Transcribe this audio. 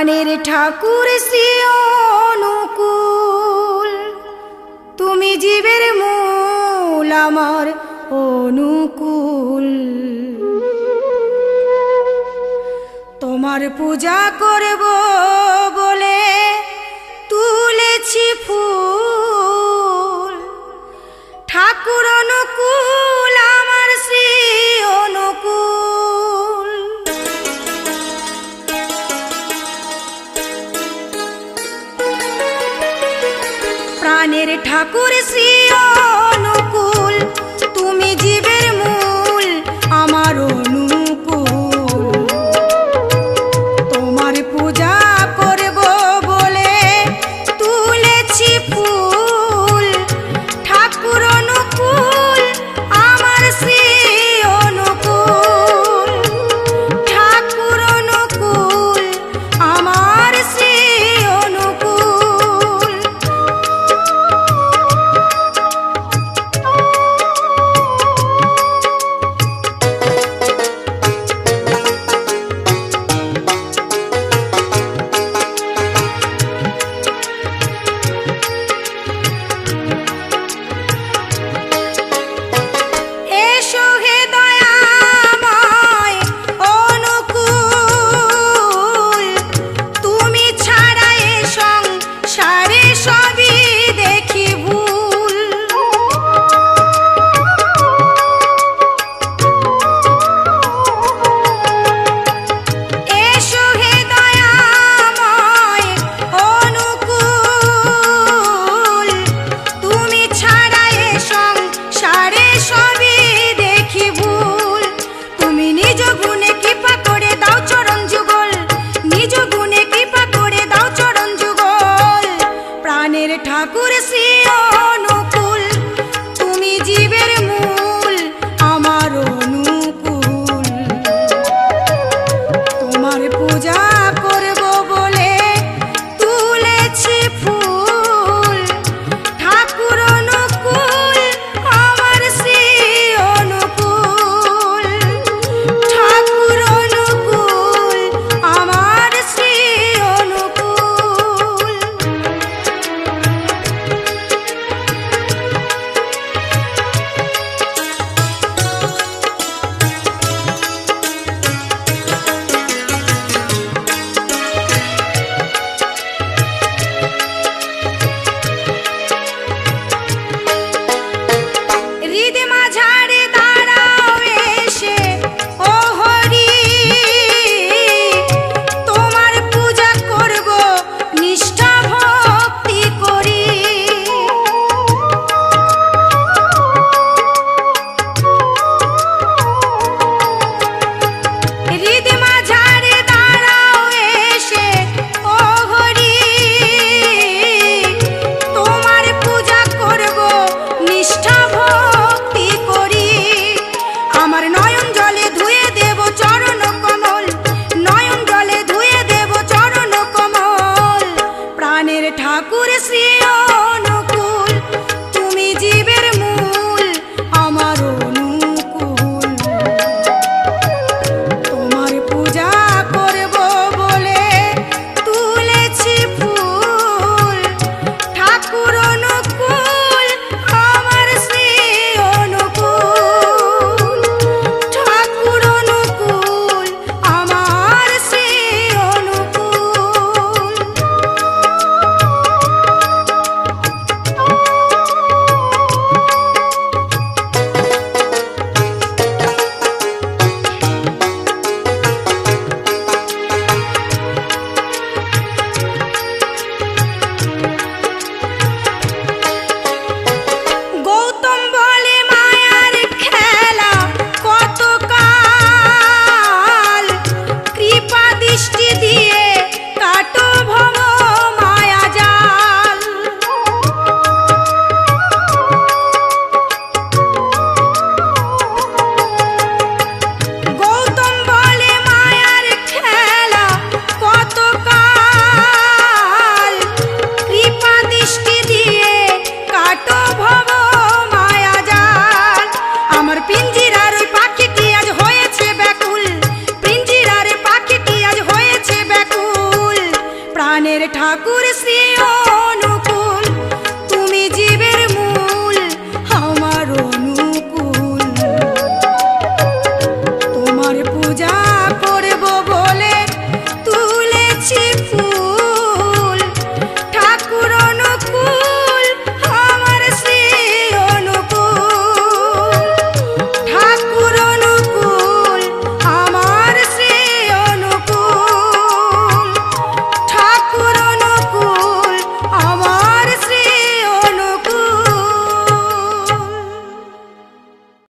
প্রাণের ঠাকুর শ্রী অনুকূল, তুমি জীবের মূল আমার অনুকূল। তোমার পূজা করব বলে তুলেছি ফুল, ঠাকুর অনুকূল আমার শ্রী অনুকূল। প্রাণের ঠাকুর শ্রী অনুকূল, তুমি জীবের মূল আমার অনুকূল। তোমার পূজা করব বলে তুলেছি ফুল, ঠাকুর অনুকূল আমার শ্রী অনুকূল। ঠাকুর অনুকূল আমার শ্রী অনুকূল। এসো হে দয়াময় অনুকূল, তুমি ছাড়া এ সংসারে সবই দেখি ভুল। এসো হে দয়াময় অনুকূল, তুমি ছাড়া এ সংসারে সবই দেখি ভুল। তুমি নিজ গুণে কৃপা করে দাও চরণ যুগল, নিজ গুণে কৃপা করে দাও চরণ যুগল। প্রাণের ঠাকুর শ্রী অনুকূল, তুমি জীবের